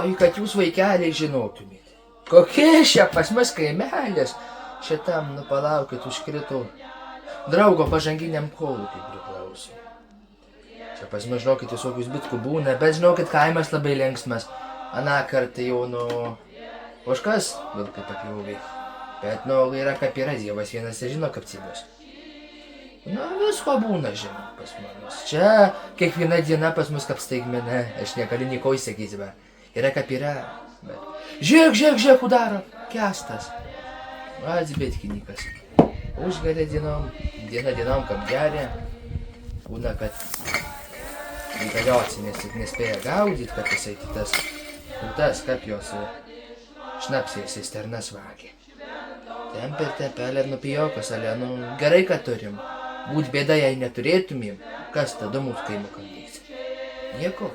noriu, kad jūs vaikeliai žinotumėt. Kokie šia pas mus kaimelis, šitam, nu palaukit, užkrito draugo pažanginiam kolūkiui priklauso. Čia pas mus, žinokit, visokius bitkų būna, bet žinokit, kaimas labai linksmas. Aną kartą jau, nu, ožkas vilkai pakliūvė. Bet, nu, yra kaip yra, Dievas vienas žino, kaip cibos. Nu, visko būna, žinau, pas manus. Čia kiekviena diena pas mus kaip staigmena, aš negaliu nieko įsakyti, va. Yra kaip yra, bet... Žiūrėk, daro, Kęstas. Atsibėtkinikas. Užgeria dienom, kaip geria. Būna, kad įgaliocinės tik nespėja gaudyti, kad jisai tas, kaip jos šnapsės cisternas vagė. Tempelė ir nupijokas, ale, nu, gerai, kad turim. Būt bėda, jei neturėtumėm, kas tada mūsų kaimo kandys? Nieko.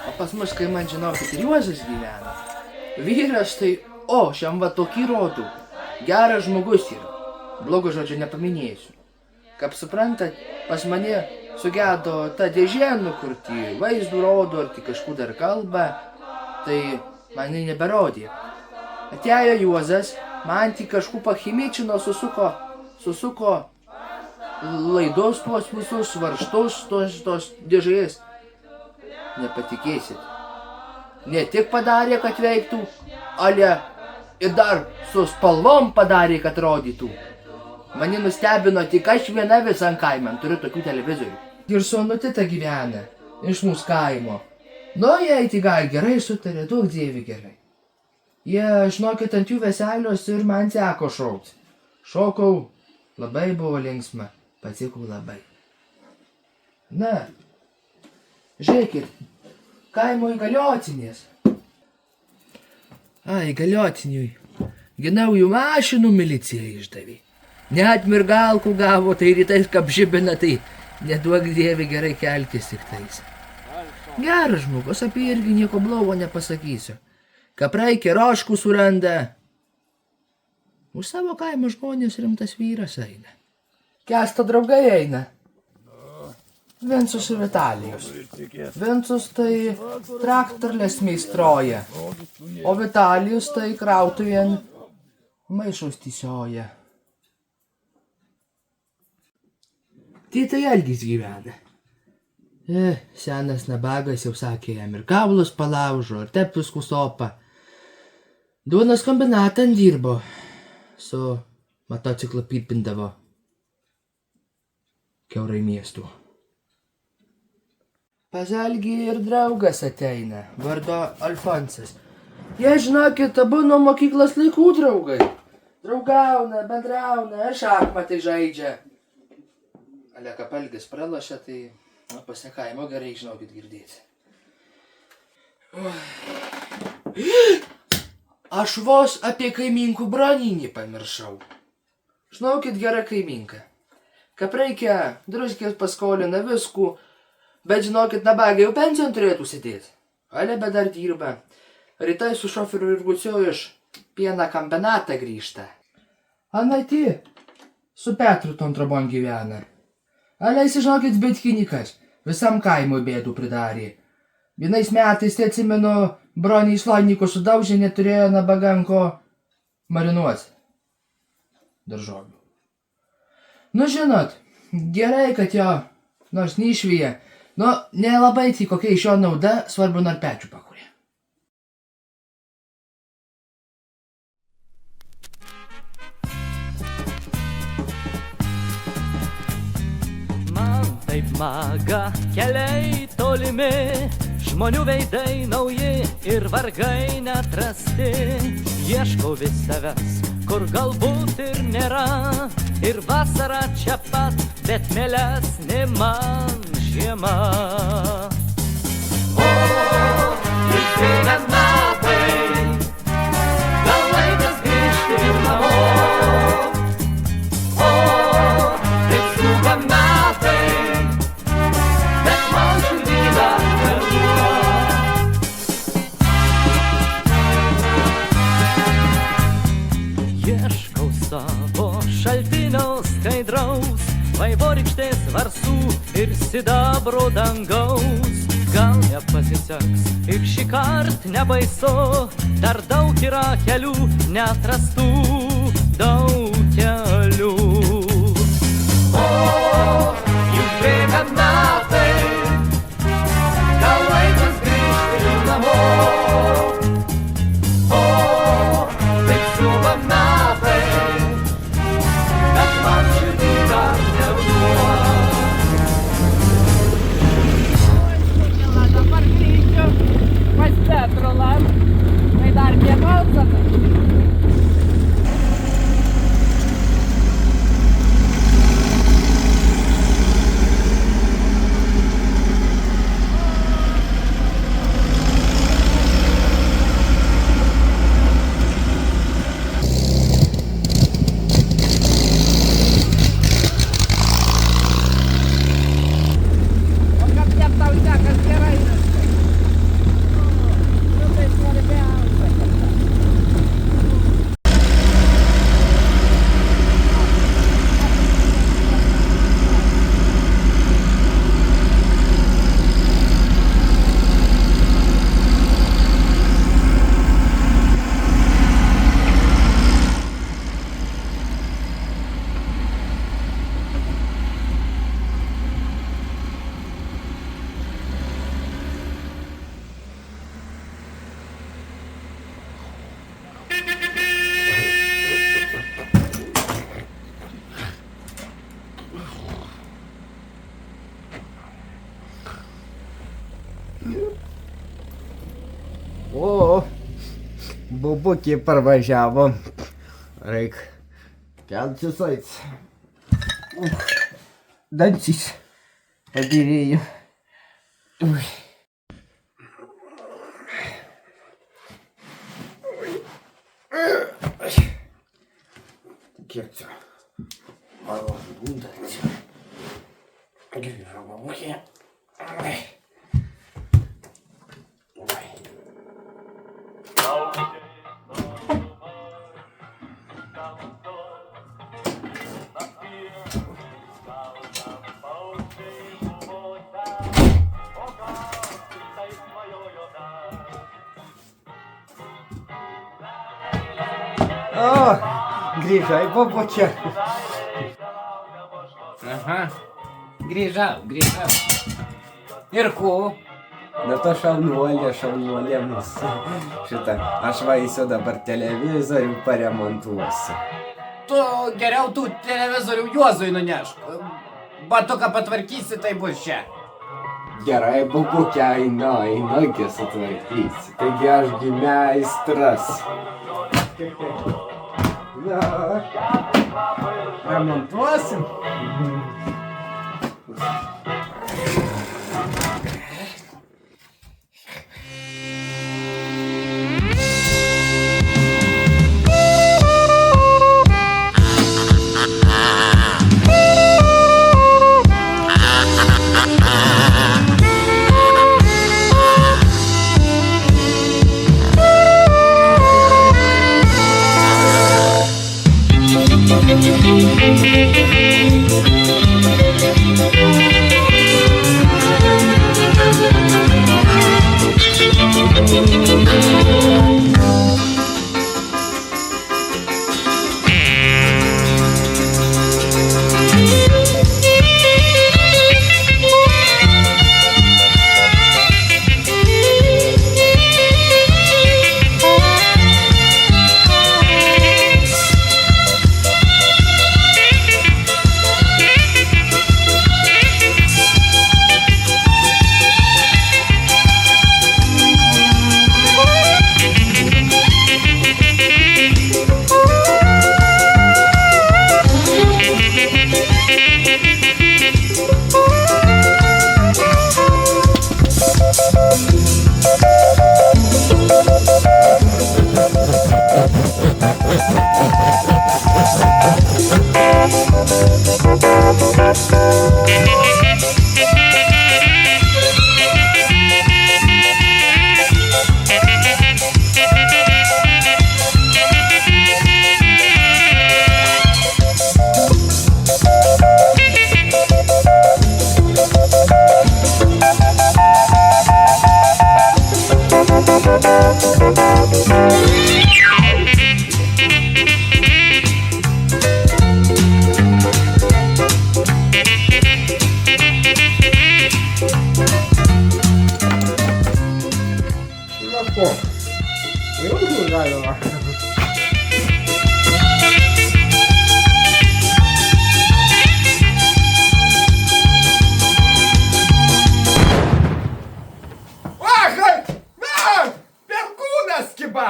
O pas mus kaimą, žinokit, ir Juozas gyvena. Vyras tai, šiam va tokį rodų. Geras žmogus yra. Blogo žodžio nepaminėsiu. Kaip suprantat, pas mane sugedo ta dėžė, kur vaizdų rodo, ar tik kažkur dar kalba, tai man neberodė. Atėjo Juozas, man tik kažkur pachimičino, susuko laidus tuos visus varžtus tos dėžės. Nepatikėsit. Ne tik padarė, kad veiktų, ale ir dar su spalvom padarė, kad rodytų. Mane nustebino tik aš viena visam kaimam, turiu tokių televizorių. Ir sonutė ta gyvena, iš mūsų kaimo. Nu, jei tai gal gerai sutarė, daug dievi gerai. Jie, žinokit, ant jų veselios ir man teko šaukti. Šokau, labai buvo linksma, patiko labai. Na, žiūrėkit, kaimo įgaliotinės. Įgaliotiniui, naujų mašinų milicija išdavė. Net mirgalkų gavo, tai rytais kaip žibina, tai neduok dievi gerai keltis tik tais. Geras žmogus, apie irgi nieko blogo nepasakysiu. Kapraikė roškų suranda. Už savo kaimo žmonės rimtas vyras eina. Kęsto draugai eina. Vincus ir Vitalijus. Vincus tai traktorlės meistroja, o Vitalijus tai krautuvėn maišus tysioja. Tai Algis gyvena. Senas nabagas jau sakė jam ir kaulus palaužo, ir teptus kusopa. Duonos kombinatan dirbo, su motociklu pipindavo kiaurai miestų. Pas Algį ir draugas ateina, vardo Alfonsas. Jie, žinokit, abu nuo mokyklos laikų draugai. Draugauna, bendrauna, ir šachmatai žaidžia. Ale kaip Algis pralošia, tai pasikaimo gerai, žinokit, girdėti. Aš vos apie kaiminkų broninį pamiršau. Žinokit, gera kaiminka. Kaip reikia, druskės paskolina viskų, bet žinokit, nabagai jau pensijon turėtų sėdėti. Ale bet dar dirba. Rytai su šoferiu ir guciu iš pieną kombinatą grįžta. Anati, su Petru Tontrobon gyvena. Ale jis, žinokit, bitkinikas. Visam kaimui bėdų pridarė. Vienais metais, tai atsimenu, broniai Sloniko sudaužė, neturėjo nabaganko marinuoti daržovių. Nu, žinot, gerai, kad jo nors neišvyja. Nu, nelabai tai kokia iš jo nauda, svarbu nor pečių pakuria. Man taip maga, keliai tolimi, žmonių veidai nauji ir vargai neatrasti. Ieškau vis savęs, kur galbūt ir nėra, ir vasara čia pat, bet mielesnė man žiema. O, išeina metai, gal laikas grįžti namo. O, taip skuba metai, bet man širdį dar nebuvo. Ieškau ir sidabro dangaus. Gal nepasiseks ir šį kart nebaisu, dar daug yra kelių neatrastų, daug kelių. O, juk bėga metai, gal laikas grįžti namo. O, taip skuba metai, bet man širdį dar neruduo. Dabar grįšiu pas Petrolą, tai dar nebalsame. O kaip ten tau sekas gerai viskas? Nu tai svarbiausia, kad tas. O, bubukė parvažiavo. Reik keltis ait. Dantis pabirėjo. Kiek čia? Mano būdas. Grįžo bubukė. O, grįžai, bubukė. Aha, grįžau. Ir ko? Na to šaunuolė mūsų. Šitą, aš vaisiu dabar televizorių paremontuosiu. Tu geriau tų televizorių Juozui nunešk. Batuką patvarkysi, tai bus čia. Gerai, bubukė, einu sutvarkysi. Taigi ašgi meistras. Na, remontuosim. Thank you. Galima. Ахай! Перкūnas kiba!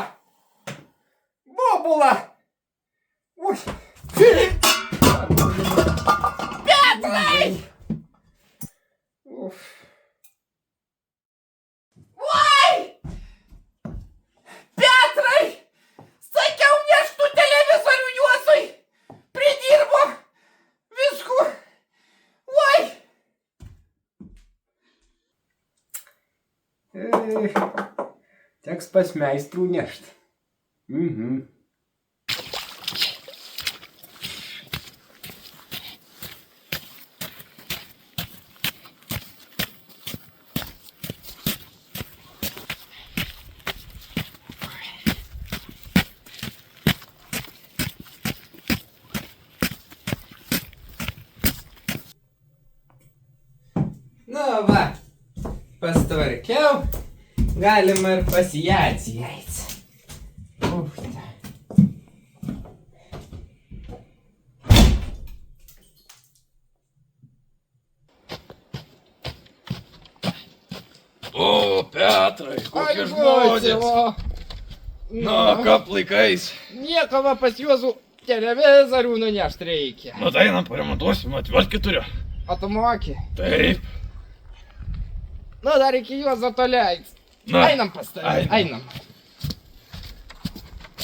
Bobula! Ui! Petrai! Uf. Oi! Petrai! Sakiau neštų televizorių Juozui! Pridirbo! Visku! Oi! Teks pas meistrų nešt. Mhm. Nu va, pastvarkiau, galima ir pas ją atsijeit. O, Petrai, kokie žmonės. Na, kaip laikais. Nieko va pas Juozų televizorių nunešt reikia. Nu, tai einam, paremontuosim, atvežti turiu. O tu moki? Taip. Nu, dar iki Juozo toliai. Na, Einam pas tave, einam.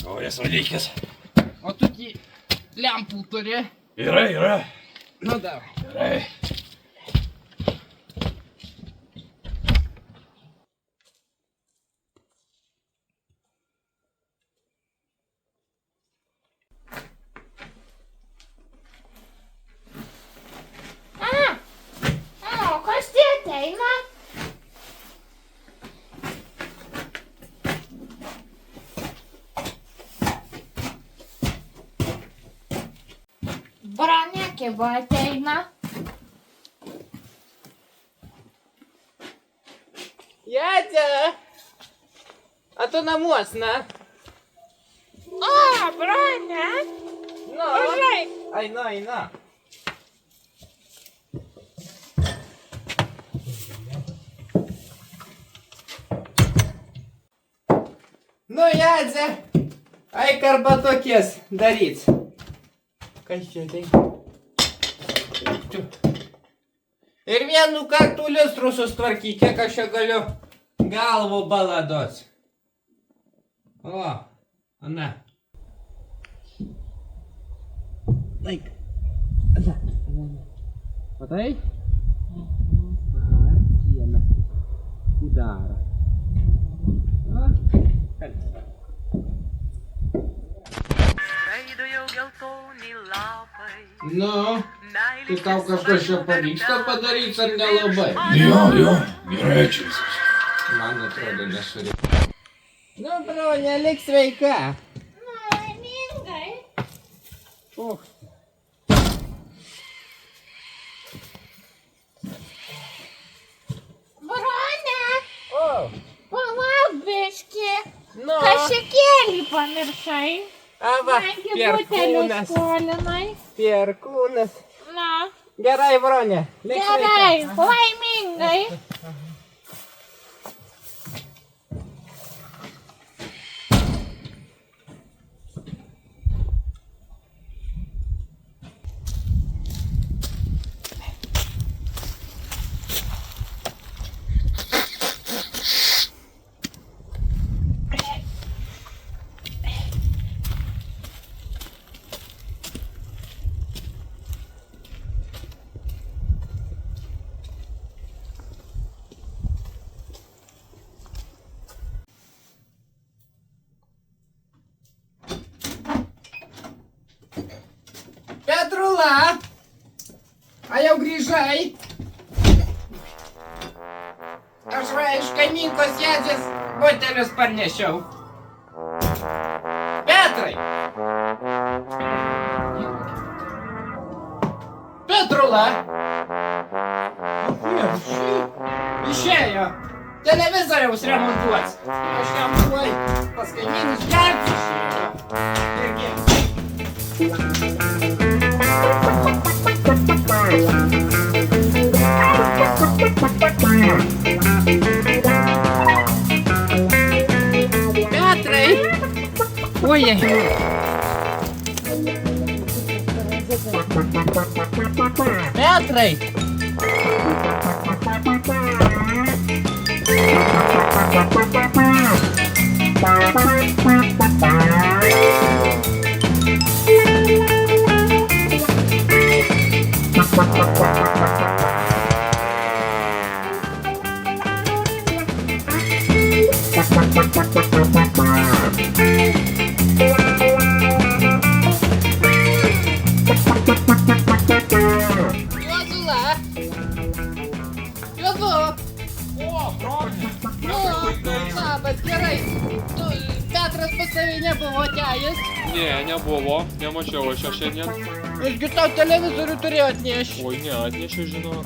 Naujas valikis. O tu jį lempų turi? Yra. Nu, davai. Gerai. O, kas tie ateina? Bronė kibo ateina. Jadė! A tu namuos, na? O, Bronė! Nu, Važiuoj. Eina. Nu, Jadze, eik arba tokies daryt. Kas čia tai? Ir vienu kartu listrų sustvarkyk, kiek aš čia galiu galvų balados. O, ana. Eik. Matai? Aha, siena. Udara. Skraido jau geltoni lapai. Nu, tai tau kažkas čia pavyksta padaryti ar nelabai? Jo, gerai čia viskas. Man atrodo nesurė. Nu, Bronė, lik sveika. Laimingai. Bronė, O, palauk biški. nu. Kašikėlį pamiršai. Ava, Nagi butelius Perkūnas. skolinai. Perkūnas. Na, Gerai, Bronė. Lik gerai, sveika. laimingai. Petrula! A jau grįžai? Aš va iš kaimynkos Jadzės butelius parnešiau. Petrai! Petrula! Išėjo. televizoriaus remontuos. Aš jam tuoj pas kaimynus gerti išėjau. Irgi. Petrai! Ojej! Petrai! Juozula! Juozu! O, broli. Labas, gerai. Tu, Petras pas tavai nebuvo atėjęs. Ne, nebuvo. Nemačiau aš jo šiandien. Ašgi tau televizorių turėjo atnešti. Oi, ne, atnešiau, žinok.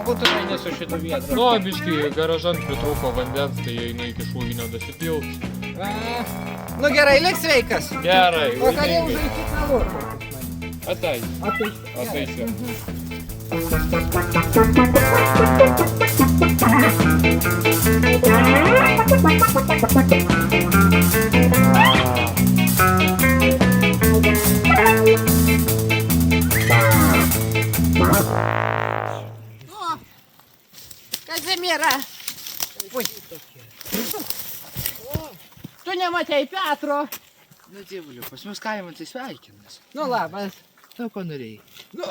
O tu tai nesu šitą vietą. Nu, biški, garažant pritrūko vandens, tai einu iki šūvinio dasipilt. Nu gerai, lik sveikas. Gerai, O ką jau laimingai. žaidži kalur? Atai. Ataisiu. O, Kazimiera. Ui. Tu nematei Petro. Nu, dievuliu, pas mus kaimą tai sveikinas. Nu labas. Nu, ko norėjai? Nu,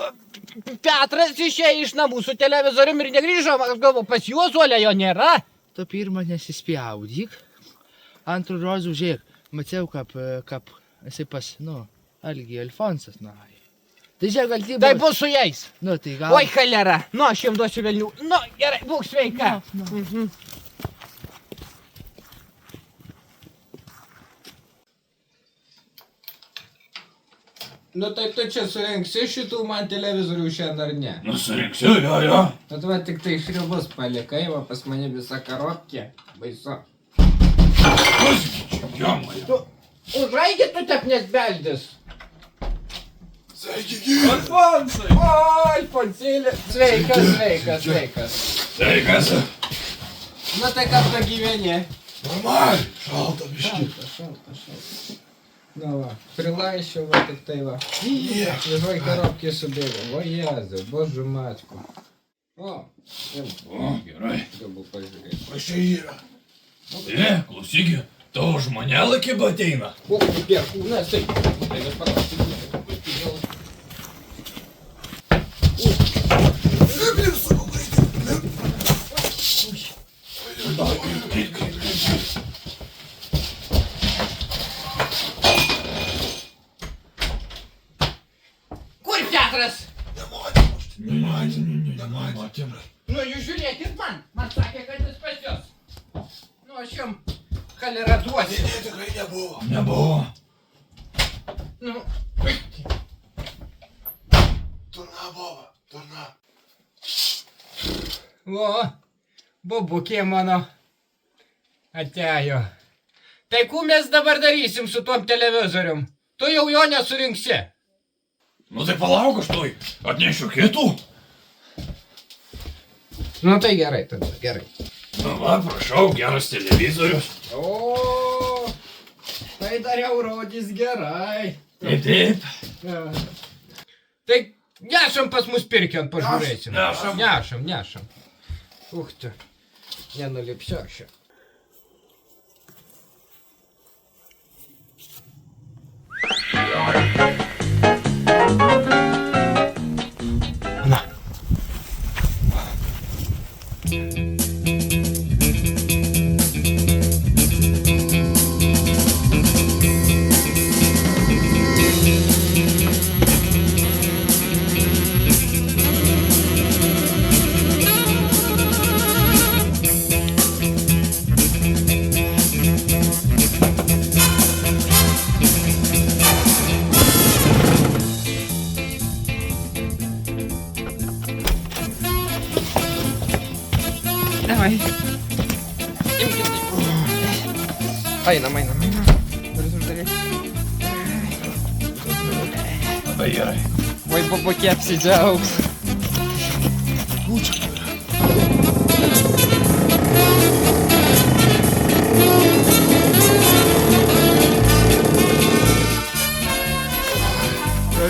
Petras išėjo iš namų su televizorium ir negrįžo, aš galvoju, pas Juozuolę jo nėra. Tu pirmą nesispjaudyk. Antrų rozų žiūrėk. Mačiau, kaip esi pas, nu, Algi Alfonsas, na. Tai žiūrėk, gal tai Tai bus su jais. Nu, tai gal... Oi, cholera. Nu, aš jums duosiu velnių. Nu, gerai, būk sveika. Nu tai tu čia surinksi šitų man televizorių šiandien ar ne? Nu, surinksiu, jo. Tad va tik tai šribus palikai, va pas mane visa karotkė. Baisu. Jo, moja. Užraigi tu taip nesbeldis. Sveiki, gyvi. Alfonsai! O, Alfonsėlė. Sveikas. Sveikas. Na tai kaip tu gyveni? Normaliai, šalta biški. Šalta. Na va, prilaišiau va tik tai va. Žvai karobkė subėgo. O Jėzau, božu matku. O, jau. O, gerai. Gabu pažiūrėti. Kas čia yra? Klausyki, tavo žmonelė kaip ateina. O, perkūnas, tai. Tai aš paklausiu. Kur Petras? Nematėm. Nu, jūs žiūrėkit man. Man sakė, kad jis pas jūs. Nu, aš jums cholera duosiu. Tikrai nebuvo. Nebuvo. Nu, Turna, Boba, turna. o, bobukė mano atėjo. Tai ką mes dabar darysim su tuom televizorium? Tu jau jo nesurinksi. Nu tai palauk, aš tuoj atnešiu kitų. Nu tai gerai tada, gerai. Nu va, prašau, geras televizorius. O, tai dar jau rodys gerai. Taip. Tai nešam pas mus pirkiant, pažiūrėsim. Nešam. Nešam. Uch tu, nenulipsiu aš. Einam. Duris uždaryk. Labai gerai. Vai babukė apsidžiaugs.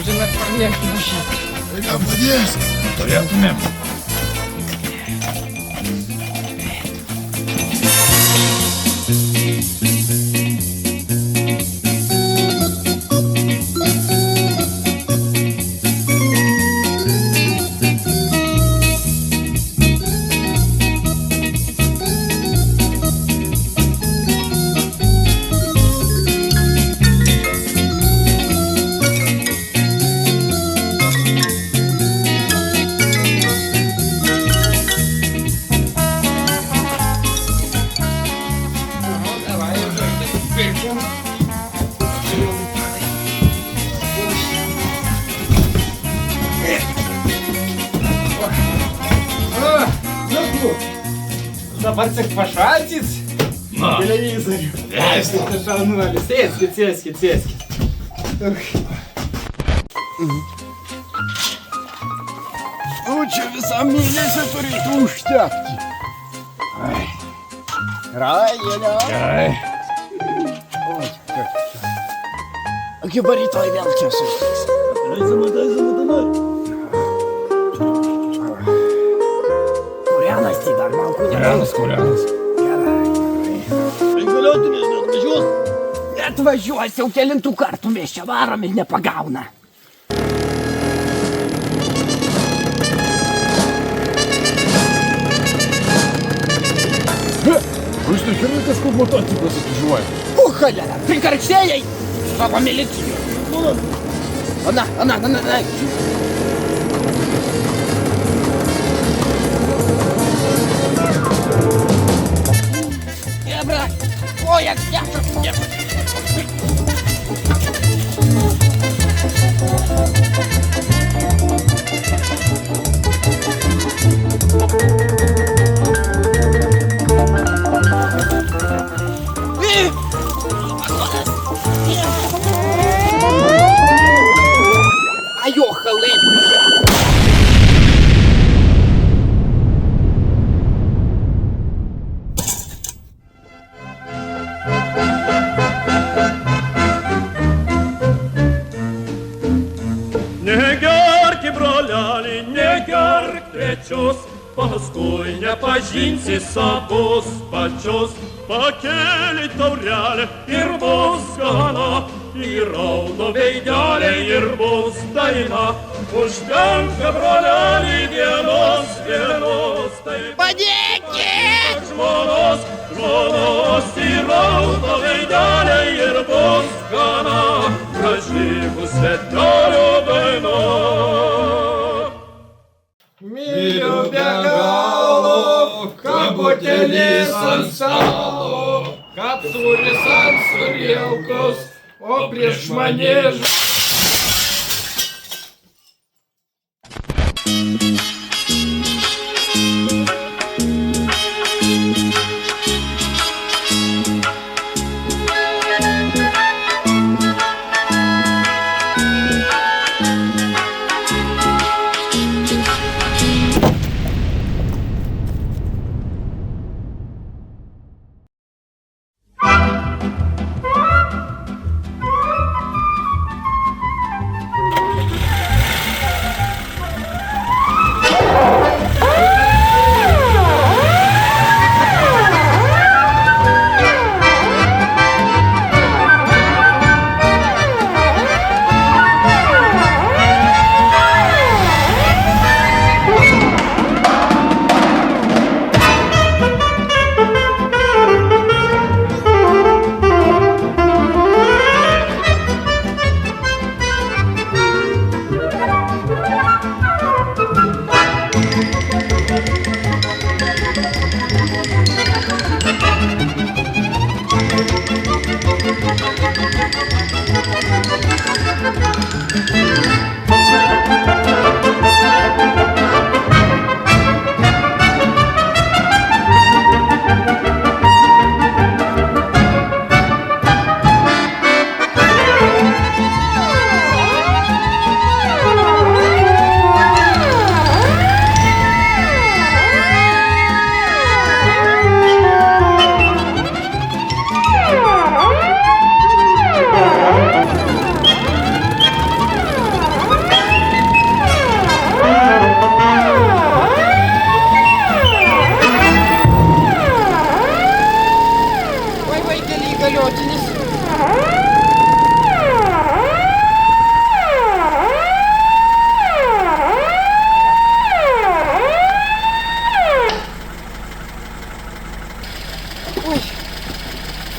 Žinai, pamėgti mušyti. Tai ką padės? Turėtumėm. Dabar tik pašalsit Na, televizorių. leisti. Tai šaunuolis. Sėskit. O čia visam mėnesį turėtų užtekti. Rajelio. Gerai. Iki rytoj vėl čia susitiks. Kurianas tai dar man Kurianas. Galiotumės neatvažiuos? Neatvažiuos, jau kelintų kartų mes čia varom ir nepagauna. Jūs nežiūrėt, kažkur motociklas atvažiuoja. O, cholera, prikarksėjai savo milicijų. Na. Debra, kojas, Поехали! Negerk, broleli, negerk trečios, paskui nepažinsi savos pačios. Pakeli taurelę ir bus gana, ir raudo veidelė ir bus daina. Užtenka, broleli, vienos, tai Padėkit! žmonos ir raudo veidelė ir bus gana. Graži bus svetelio daina. Myliu be galo, kabutėlis ant stalo, kapsulis ant surielkos, o prieš mane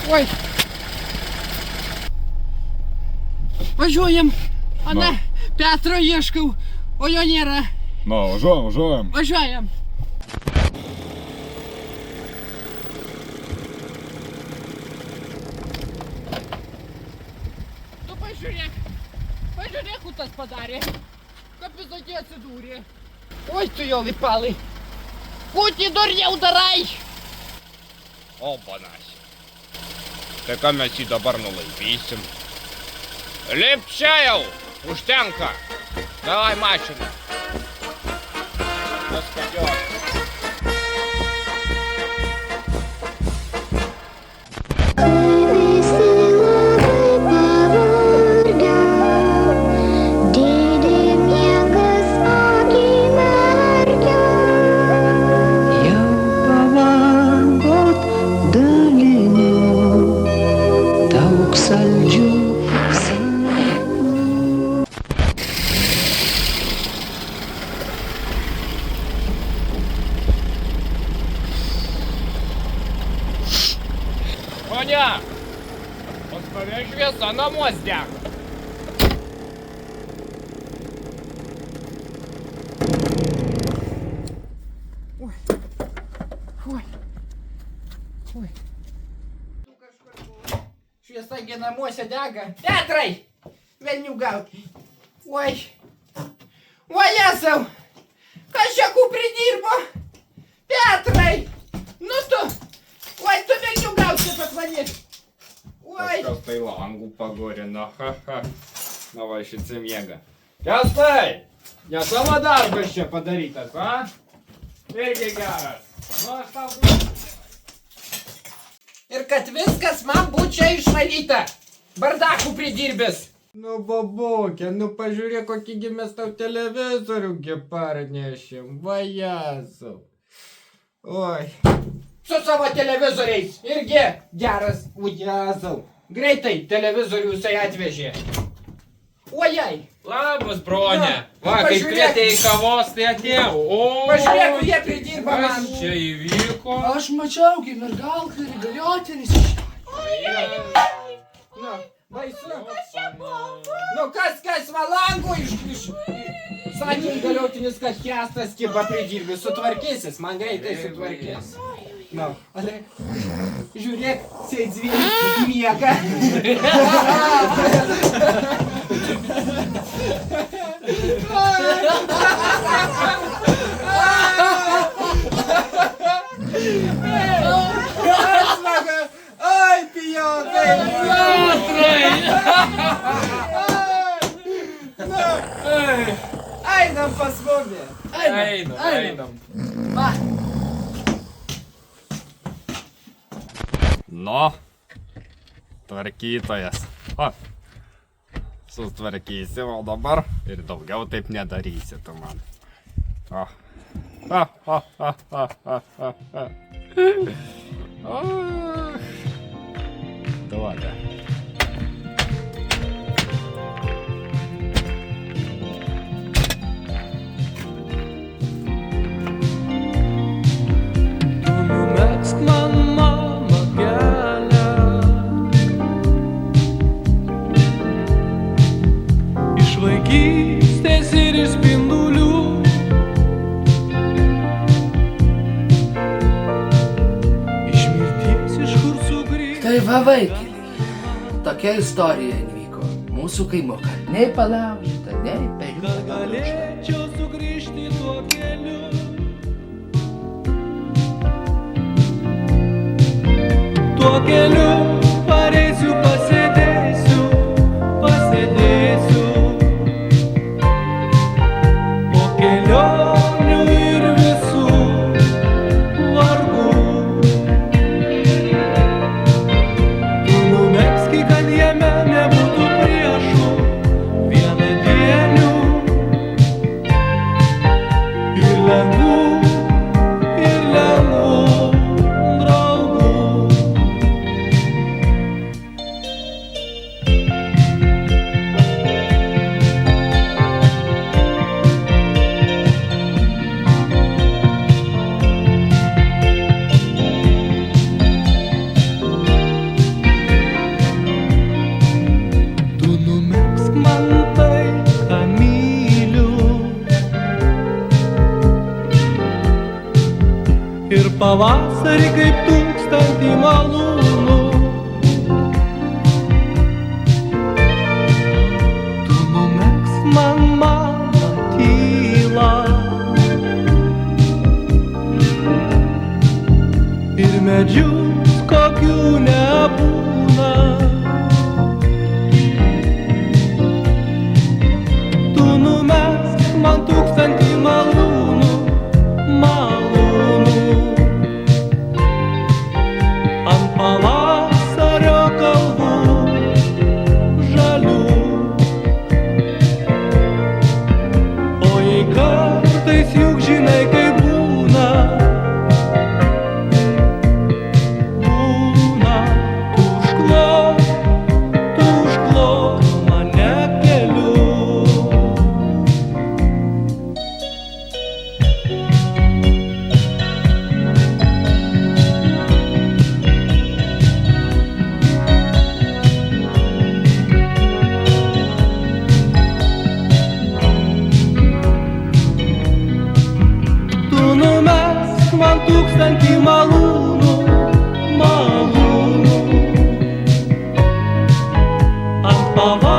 Ой. Važiuojam. Ana, Petro ieškau, o jo nėra. Na, važiuojam. Važiuojam. Tu pažiūrėk. Pažiūrėk, kur tas padarė. Kaip visokie atsidūrė. Oi, tu jo lipalai. Ko tu dar darai? O, panašiai. Tai ką mes jį dabar nulaipysim? Lip čia jau! Užtenka! Davai mašiną! Paskatiuok! Ponia! Pastovė šviesa namuos dega. Šviesa gi namuose dega. Petrai! Velnių gauti. Oi. Oi, Jėzau! Kas čia kų pridirbo? Petrai! Nu tu! Oi, tu velnių gauti patvanyt. Oi. Kažkas tai langų pagurino. Na va, šici miega. Kestai! Ne savo darbas čia padarytas, a? Irgi geras. Nu, aš tau duosiu. Ir kad viskas man būtų čia išvalyta. Bardakų pridirbęs. Nu, babukė, nu pažiūrėk, kokį mes tau televizorių parnešėm. Va, Jėzau. Oi. Su savo televizoriais. Irgi geras. O, Jėzau. Greitai televizorių jisai atvežė. Ojai. Labas, bronė. Na, Va, kai pažiūrėk. kvietė į kavos, tai atėjau. O, Pažiūrėk, jie pridirba kas man. čia įvyko? Aš mačiau, kaip mergalka ir galiotinis iš... Nu, baisu. Nu, kas valangų iš... Sakė įgaliotinis, kad Kestas kiba pridirbi. Sutvarkysis, man greitai sutvarkys. Nu, žiūrėk, sėdzvėlis miega. Ai, pijokai! Einam pas mumi. Einam. Va, Nu, tvarkytojas. O, sutvarkysi, o dabar ir daugiau taip nedarysi tu man. O. Duoda. Numegzk man, mama, kelią iš vaikystės ir iš spindulių. Iš mirties, iš kur sugrįžti. tai va vaikeliai. Tokia istorija įvyko. Mūsų kaimuką. Nei palaužyta, nei peliuką. Galėčiau sugrįžti tuo keliu. Tuo keliu pareisiu, pasėdėsiu. Po kelionių ir visų vargų. Tu numegzki, kad jame nebūtų priešų, vienadienių ir lengvų draugų. pavasarį kaip tūkstantį malūnų. Tu numegzk man mano tylą ir medžius kokių nebūna. Tu numegzk man tūkstantį malūnų, malūnų ant pavasario kalvų žalių. O jei kartais juk žinai kaip būna, tu užklok mane keliu. Tu numegzk man tūkstantį malūnų, malūnų ant pavasario